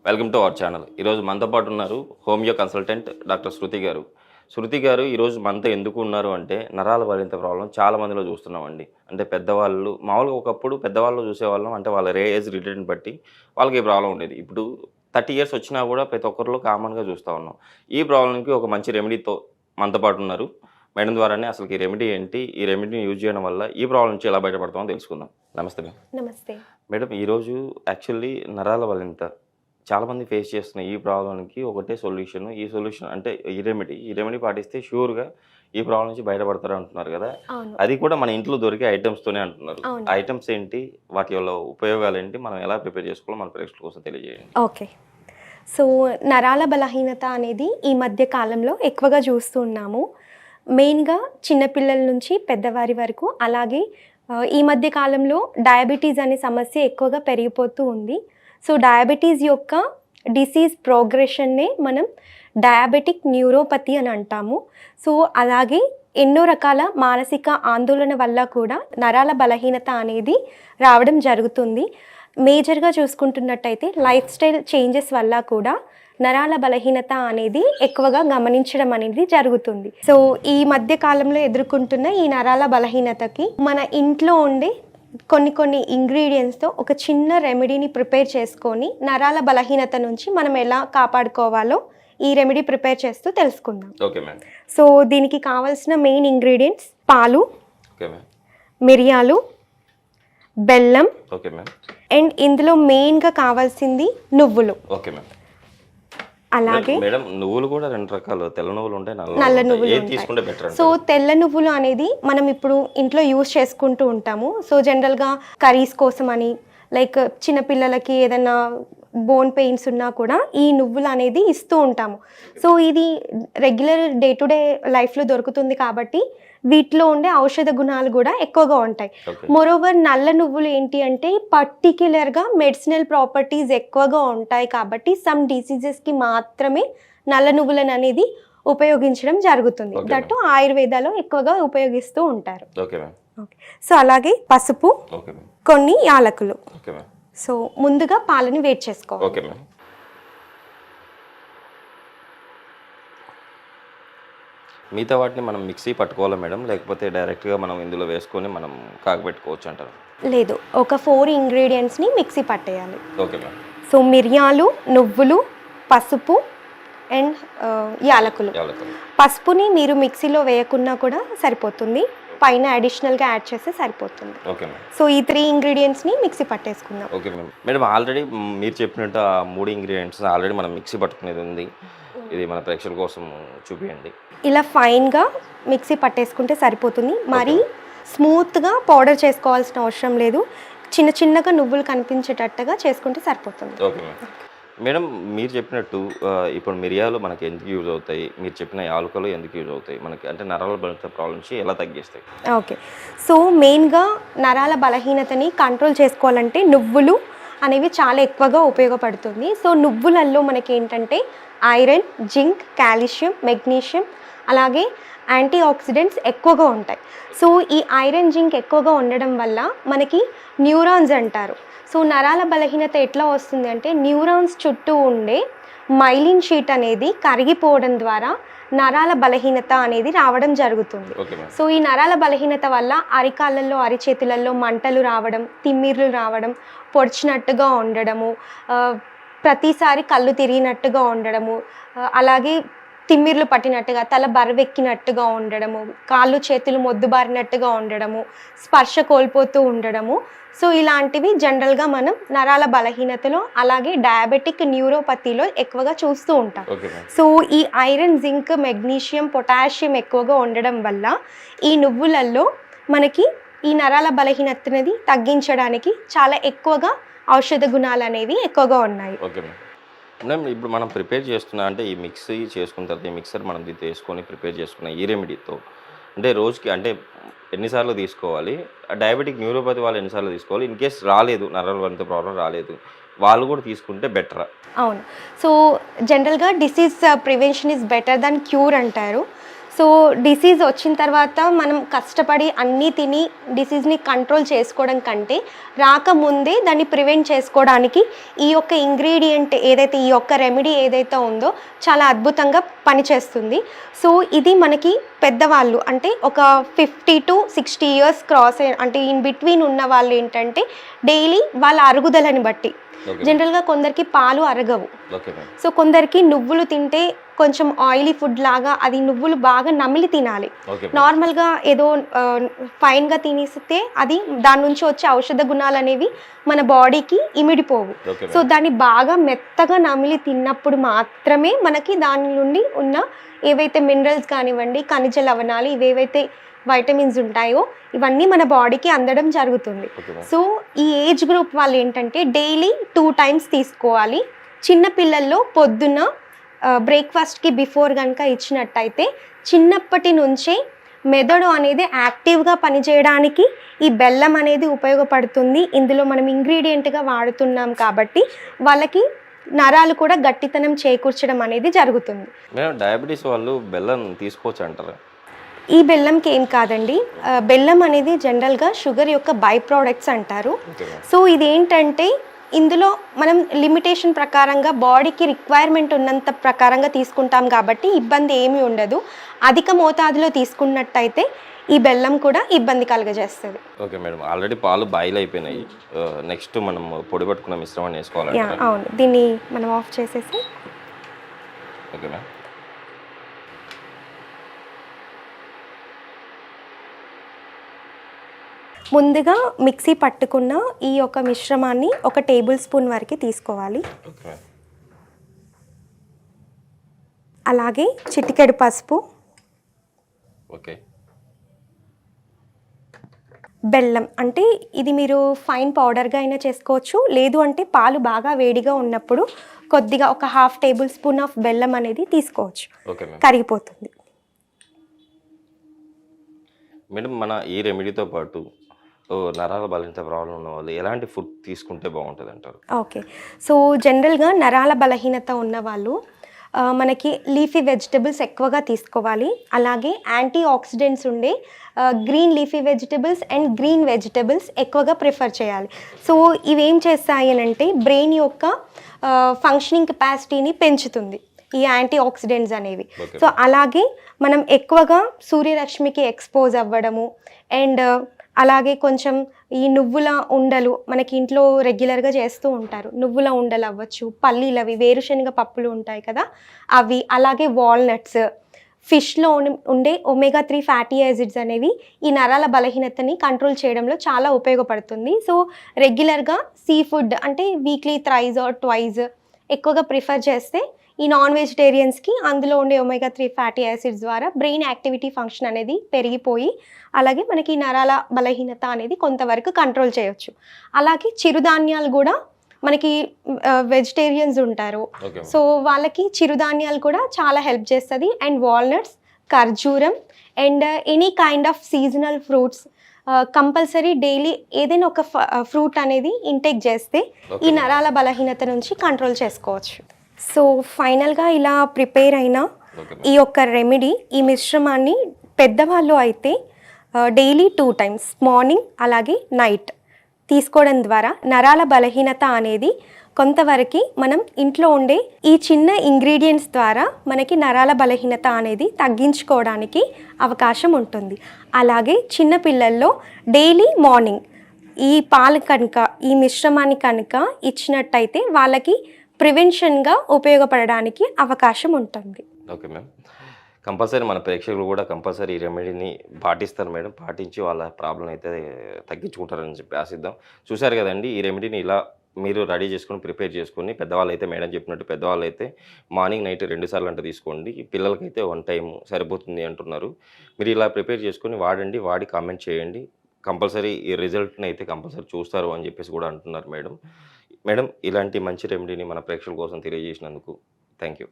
Welcome to our channel. ఈరోజు మనతో పాటు ఉన్నారు హోమియో కన్సల్టెంట్ డాక్టర్ శృతి గారు. శృతి గారు ఈరోజు మనతో ఎందుకు ఉన్నారు అంటే నరాల బలింత ప్రాబ్లం చాలా మందిలో చూస్తున్నామండి. అంటే పెద్దవాళ్ళు మామూలుగా ఒకప్పుడు పెద్దవాళ్ళు చూసేవాళ్ళం, అంటే వాళ్ళ ఏజ్ రిలేటెడ్ని బట్టి వాళ్ళకి ఈ ప్రాబ్లం ఉండేది. ఇప్పుడు 30 ఇయర్స్ వచ్చినా కూడా ప్రతి ఒక్కరిలో కామన్గా చూస్తూ ఉన్నాం. ఈ ప్రాబ్లంకి ఒక మంచి రెమెడీతో మనతో పాటు ఉన్నారు. మేడం ద్వారానే అసలు ఈ రెమెడీ ఏంటి, ఈ రెమెడీని యూజ్ చేయడం వల్ల ఈ ప్రాబ్లం నుంచి ఎలా బయటపడతామో తెలుసుకుందాం. నమస్తే మేడం. నమస్తే మేడం, ఈరోజు యాక్చువల్లీ నరాల బలింత చాలామంది ఫేస్ చేస్తున్న ఈ ప్రాబ్లంకి ఒకటే సొల్యూషన్. ఈ సొల్యూషన్ అంటే ఈ రెమెడీ పాటిస్తే షూర్గా ఈ ప్రాబ్లం నుంచి బయటపడతారు అంటున్నారు కదా. అది కూడా మన ఇంట్లో దొరికే ఐటమ్స్తోనే అంటున్నారు. ఐటమ్స్ ఏంటి, వాటి వల్ల ఉపయోగాలు ఏంటి, మనం ఎలా ప్రిపేర్ చేసుకోవాలో మన ప్రేక్షకుల కోసం తెలియజేయండి. ఓకే. సో నరాల బలహీనత అనేది ఈ మధ్య కాలంలో ఎక్కువగా చూస్తూ ఉన్నాము. మెయిన్గా చిన్నపిల్లల నుంచి పెద్దవారి వరకు, అలాగే ఈ మధ్య కాలంలో డయాబెటీస్ అనే సమస్య ఎక్కువగా పెరిగిపోతూ ఉంది. సో డయాబెటీస్ యొక్క డిసీజ్ ప్రోగ్రెషన్నే మనం డయాబెటిక్ న్యూరోపతి అని అంటాము. సో అలాగే ఎన్నో రకాల మానసిక ఆందోళన వల్ల కూడా నరాల బలహీనత అనేది రావడం జరుగుతుంది. మేజర్గా చూసుకుంటున్నట్టయితే లైఫ్ స్టైల్ చేంజెస్ వల్ల కూడా నరాల బలహీనత అనేది ఎక్కువగా గమనించడం అనేది జరుగుతుంది. సో ఈ మధ్య కాలంలో ఎదుర్కొంటున్న ఈ నరాల బలహీనతకి మన ఇంట్లో ఉండే కొన్ని ఇంగ్రీడియంట్స్తో ఒక చిన్న రెమెడీని ప్రిపేర్ చేసుకొని నరాల బలహీనత నుంచి మనం ఎలా కాపాడుకోవాలో ఈ రెమెడీ ప్రిపేర్ చేస్తూ తెలుసుకుందాం. Okay madam. సో దీనికి కావాల్సిన మెయిన్ ఇంగ్రీడియంట్స్ పాలు, ఓకే మేడం, మిరియాలు, బెల్లం, ఓకే మేడం, అండ్ ఇందులో మెయిన్గా కావాల్సింది నువ్వులు. Okay madam. అలాగే మేడం, నువ్వులు కూడా రెండు రకాలు, తెల్ల నువ్వులు ఉంటాయి, నల్ల నువ్వులు తీసుకుంటే బెటర్. సో తెల్ల నువ్వులు అనేది మనం ఇప్పుడు ఇంట్లో యూజ్ చేసుకుంటూ ఉంటాము. సో జనరల్గా కర్రీస్ కోసం అని, లైక్ చిన్నపిల్లలకి ఏదైనా బోన్ పెయిన్స్ ఉన్నా కూడా ఈ నువ్వులు అనేది ఇస్తూ ఉంటాము. సో ఇది రెగ్యులర్ డే టు డే లైఫ్లో దొరుకుతుంది కాబట్టి వీటిలో ఉండే ఔషధ గుణాలు కూడా ఎక్కువగా ఉంటాయి. మోరోవర్ నల్ల నువ్వులు ఏంటి అంటే పర్టిక్యులర్గా మెడిసినల్ ప్రాపర్టీస్ ఎక్కువగా ఉంటాయి కాబట్టి సమ్ డిసీజెస్కి మాత్రమే నల్ల నువ్వులను అనేది ఉపయోగించడం జరుగుతుంది. దట్టు ఆయుర్వేదాలో ఎక్కువగా ఉపయోగిస్తూ ఉంటారు. సో అలాగే పసుపు, కొన్ని యాలకులు. సో ముందుగా పాలని వేడి చేసుకోవాలి. మిగతా వాటిని మనం మిక్సీ పట్టుకోవాలా మేడం, లేకపోతే డైరెక్ట్గా మనం ఇందులో వేసుకొని మనం కాగబెట్టుకోవచ్చు అంటారు? లేదు, ఒక 4 ఇంగ్రీడియంట్స్ని మిక్సీ పట్టేయాలి. Okay madam. సో మిరియాలు, నువ్వులు, పసుపు అండ్ యాలకులు. పసుపుని మీరు మిక్సీలో వేయకున్నా కూడా సరిపోతుంది, పైన అడిషనల్గా యాడ్ చేస్తే సరిపోతుంది. Okay madam. సో ఈ 3 ఇంగ్రీడియంట్స్ని మిక్సీ పట్టేసుకుందాం. Okay madam. మేడం, ఆల్రెడీ మీరు చెప్పినట్టు ఆ 3 ఇంగ్రీడియంట్స్ ఆల్రెడీ మనం మిక్సీ పట్టుకునేది ఉంది. ఇది మన ప్రేక్షకుల కోసం చూపించండి. ఇలా ఫైన్గా మిక్సీ పట్టేసుకుంటే సరిపోతుంది. మరి స్మూత్గా పౌడర్ చేసుకోవాల్సిన అవసరం లేదు, చిన్నగా నువ్వులు కనిపించేటట్టుగా చేసుకుంటే సరిపోతుంది. ఓకే మేడం, మీరు చెప్పినట్టు ఇప్పుడు మిరియాలు మనకి ఎందుకు యూజ్ అవుతాయి, మీరు చెప్పిన యాలకులు ఎందుకు యూజ్ అవుతాయి మనకి, అంటే నరాల బలహీనత ప్రాబ్లం నుంచి ఎలా తగ్గిస్తాయి? ఓకే. సో మెయిన్గా నరాల బలహీనతని కంట్రోల్ చేసుకోవాలంటే నువ్వులు అనేవి చాలా ఎక్కువగా ఉపయోగపడుతుంది. సో నువ్వులలో మనకి ఏంటంటే ఐరన్, జింక్, కాల్షియం, మెగ్నీషియం, అలాగే యాంటీ ఆక్సిడెంట్స్ ఎక్కువగా ఉంటాయి. సో ఈ ఐరన్, జింక్ ఎక్కువగా ఉండడం వల్ల మనకి న్యూరాన్స్ అంటారు. సో నరాల బలహీనత ఎట్లా వస్తుంది అంటే న్యూరాన్స్ చుట్టూ ఉండే మైలిన్ షీట్ అనేది కరిగిపోవడం ద్వారా నరాల బలహీనత అనేది రావడం జరుగుతుంది. సో ఈ నరాల బలహీనత వల్ల అరికాళ్ళల్లో, అరిచేతులలో మంటలు రావడం, తిమ్మిర్లు రావడం, పొడిచినట్టుగా ఉండడము, ప్రతిసారి కళ్ళు తిరిగినట్టుగా ఉండడము, అలాగే తిమ్మిర్లు పట్టినట్టుగా, తల బరువెక్కినట్టుగా ఉండడము, కాళ్ళు చేతులు మొద్దుబారినట్టుగా ఉండడము, స్పర్శ కోల్పోతూ ఉండడము. సో ఇలాంటివి జనరల్గా మనం నరాల బలహీనతలో, అలాగే డయాబెటిక్ న్యూరోపతిలో ఎక్కువగా చూస్తూ ఉంటాం. సో ఈ ఐరన్, జింక్, మెగ్నీషియం, పొటాషియం ఎక్కువగా ఉండడం వల్ల ఈ నువ్వులలో మనకి ఈ నరాల బలహీనత అనేది తగ్గించడానికి చాలా ఎక్కువగా ఔషధ గుణాలు అనేవి ఎక్కువగా ఉన్నాయి. ఓకే మేడం, ఇప్పుడు మనం ప్రిపేర్ చేస్తున్నా అంటే ఈ మిక్సీ చేసుకున్న తర్వాత ఈ మిక్సర్ మనం దీంతో వేసుకొని ప్రిపేర్ చేసుకున్న ఈ రెమెడీతో అంటే రోజుకి అంటే ఎన్నిసార్లు తీసుకోవాలి, డయాబెటిక్ న్యూరోపతి వాళ్ళు ఎన్నిసార్లు తీసుకోవాలి, ఇన్ కేస్ రాలేదు, నరాల బలహీనత ప్రాబ్లం రాలేదు, వాళ్ళు కూడా తీసుకుంటే బెటరా? అవును. సో జనరల్గా disease prevention is better than cure అంటారు. సో డిసీజ్ వచ్చిన తర్వాత మనం కష్టపడి అన్నీ తిని డిసీజ్ని కంట్రోల్ చేసుకోవడం కంటే రాకముందే దాన్ని ప్రివెంట్ చేసుకోవడానికి ఈ యొక్క ఇంగ్రీడియంట్ ఏదైతే ఈ యొక్క రెమెడీ ఏదైతే ఉందో చాలా అద్భుతంగా పనిచేస్తుంది. సో ఇది మనకి పెద్దవాళ్ళు అంటే ఒక 50 to 60 ఇయర్స్ క్రాస్ అంటే ఇన్ బిట్వీన్ ఉన్న వాళ్ళు ఏంటంటే డైలీ వాళ్ళ అరుగుదలని బట్టి జనరల్గా కొందరికి పాలు అరగవు. సో కొందరికి నువ్వులు తింటే కొంచెం ఆయిలీ ఫుడ్ లాగా అది నువ్వులు బాగా నమిలి తినాలి. నార్మల్గా ఏదో ఫైన్గా తినేస్తే అది దాని నుంచి వచ్చే ఔషధ గుణాలు అనేవి మన బాడీకి ఇమిడిపోవు. సో దాన్ని బాగా మెత్తగా నమిలి తిన్నప్పుడు మాత్రమే మనకి దాని నుండి ఉన్న ఏవైతే మినరల్స్ కానివ్వండి, ఖనిజ లవణాలు, ఇవేవైతే వైటమిన్స్ ఉంటాయో ఇవన్నీ మన బాడీకి అందడం జరుగుతుంది. సో ఈ ఏజ్ గ్రూప్ వాళ్ళు ఏంటంటే డైలీ 2 times తీసుకోవాలి. చిన్నపిల్లల్లో పొద్దున్న బ్రేక్ఫాస్ట్కి బిఫోర్ కనుక ఇచ్చినట్టయితే చిన్నప్పటి నుంచే మెదడు అనేది యాక్టివ్గా పనిచేయడానికి ఈ బెల్లం అనేది ఉపయోగపడుతుంది. ఇందులో మనం ఇంగ్రీడియంట్గా వాడుతున్నాం కాబట్టి వాళ్ళకి నరాలు కూడా గట్టితనం చేకూర్చడం అనేది జరుగుతుంది. డయాబెటీస్ వాళ్ళు బెల్లం తీసుకోవచ్చు అంటారా? ఈ బెల్లంకి ఏం కాదండి, బెల్లం అనేది జనరల్గా షుగర్ యొక్క బై ప్రోడక్ట్స్ అంటారు. సో ఇదేంటంటే ఇందులో మనం లిమిటేషన్ ప్రకారంగా బాడీకి రిక్వైర్మెంట్ ఉన్నంత ప్రకారంగా తీసుకుంటాం కాబట్టి ఇబ్బంది ఏమీ ఉండదు. అధిక మోతాదులో తీసుకున్నట్టయితే ఈ బెల్లం కూడా ఇబ్బంది కలుగజేస్తుంది. ఓకే మేడం, ఆల్రెడీ పాలు బాయిల్ అయిపోయినాయి. నెక్స్ట్ మనం పొడి పట్టుకున్న మిశ్రమాన్ని వేసుకోవాలి. అవును, దీన్ని మనం ఆఫ్ చేసేసి. Okay madam. ముందుగా మిక్సీ పట్టుకున్న ఈ యొక్క మిశ్రమాన్ని 1 టేబుల్ స్పూన్ వరకు తీసుకోవాలి. అలాగే చిటికెడు పసుపు, బెల్లం అంటే ఇది మీరు ఫైన్ పౌడర్గా అయినా చేసుకోవచ్చు, లేదు అంటే పాలు బాగా వేడిగా ఉన్నప్పుడు కొద్దిగా ఒక 1/2 టేబుల్ స్పూన్ ఆఫ్ బెల్లం అనేది తీసుకోవచ్చు, కరిగిపోతుంది. మేడం, మన ఈ రెమెడీతో పాటు నరాల బలహీనత ప్రాబ్లం ఉన్న వాళ్ళు ఎలాంటి ఫుడ్ తీసుకుంటే బాగుంటుంది అంటారు? ఓకే, సో జనరల్గా నరాల బలహీనత ఉన్న వాళ్ళు మనకి లీఫీ వెజిటబుల్స్ ఎక్కువగా తీసుకోవాలి. అలాగే యాంటీ ఆక్సిడెంట్స్ ఉండే green leafy vegetables and green vegetables ఎక్కువగా ప్రిఫర్ చేయాలి. సో ఇవేం చేస్తాయి అని అంటే బ్రెయిన్ యొక్క ఫంక్షనింగ్ కెపాసిటీని పెంచుతుంది ఈ యాంటీ ఆక్సిడెంట్స్ అనేవి. సో అలాగే మనం ఎక్కువగా సూర్యరశ్మికి ఎక్స్పోజ్ అవ్వడము అండ్ అలాగే కొంచెం ఈ నువ్వుల ఉండలు మనకి ఇంట్లో రెగ్యులర్గా చేస్తూ ఉంటారు. నువ్వుల ఉండలు అవ్వచ్చు, పల్లీలు, అవి వేరుశనగ పప్పులు ఉంటాయి కదా అవి, అలాగే వాల్నట్స్, ఫిష్లో ఉండే omega-3 ఫ్యాటీ యాసిడ్స్ అనేవి ఈ నరాల బలహీనతని కంట్రోల్ చేయడంలో చాలా ఉపయోగపడుతుంది. సో రెగ్యులర్గా సీ ఫుడ్ అంటే వీక్లీ 3 or 2 ఎక్కువగా ప్రిఫర్ చేస్తే ఈ నాన్ వెజిటేరియన్స్కి అందులో ఉండే omega-3 ఫ్యాటీ యాసిడ్స్ ద్వారా బ్రెయిన్ యాక్టివిటీ ఫంక్షన్ అనేది పెరిగిపోయి అలాగే మనకి నరాల బలహీనత అనేది కొంతవరకు కంట్రోల్ చేయొచ్చు. అలాగే చిరుధాన్యాలు కూడా మనకి వెజిటేరియన్స్ ఉంటారు, సో వాళ్ళకి చిరుధాన్యాలు కూడా చాలా హెల్ప్ చేస్తుంది. అండ్ వాల్నట్స్, ఖర్జూరం and any kind of seasonal fruits compulsory daily ఏదైనా ఒక ఫ్రూట్ అనేది ఇంటేక్ చేస్తే ఈ నరాల బలహీనత నుంచి కంట్రోల్ చేసుకోవచ్చు. సో ఫైనల్గా ఇలా ప్రిపేర్ అయిన ఈ యొక్క రెమెడీ, ఈ మిశ్రమాన్ని పెద్దవాళ్ళు అయితే డైలీ 2 times మార్నింగ్ అలాగే నైట్ తీసుకోవడం ద్వారా నరాల బలహీనత అనేది కొంతవరకు మనం ఇంట్లో ఉండే ఈ చిన్న ఇంగ్రీడియంట్స్ ద్వారా మనకి నరాల బలహీనత అనేది తగ్గించుకోవడానికి అవకాశం ఉంటుంది. అలాగే చిన్నపిల్లల్లో డైలీ మార్నింగ్ ఈ పాలు కనుక ఈ మిశ్రమాన్ని కనుక ఇచ్చినట్టయితే వాళ్ళకి ప్రివెన్షన్గా ఉపయోగపడడానికి అవకాశం ఉంటుంది. ఓకే మ్యామ్, కంపల్సరీ మన ప్రేక్షకులు కూడా కంపల్సరీ ఈ రెమెడీని పాటిస్తారు మేడం. పాటించి వాళ్ళ ప్రాబ్లం అయితే తగ్గించుకుంటారని చెప్పి ఆశిద్దాం. చూశారు కదండి, ఈ రెమెడీని ఇలా మీరు రెడీ చేసుకొని ప్రిపేర్ చేసుకొని, పెద్దవాళ్ళు అయితే మేడం చెప్పినట్టు పెద్దవాళ్ళు అయితే మార్నింగ్ నైట్ 2 సార్లు అంటే తీసుకోండి, పిల్లలకైతే 1 time సరిపోతుంది అంటున్నారు. మీరు ఇలా ప్రిపేర్ చేసుకొని వాడండి, వాడి కామెంట్ చేయండి, కంపల్సరీ ఈ రిజల్ట్ని అయితే కంపల్సరీ చూస్తారు అని చెప్పేసి కూడా అంటున్నారు మేడం. మేడం, ఇలాంటి మంచి రెమెడీని మన ప్రేక్షకుల కోసం తెలియజేసినందుకు థ్యాంక్ యూ.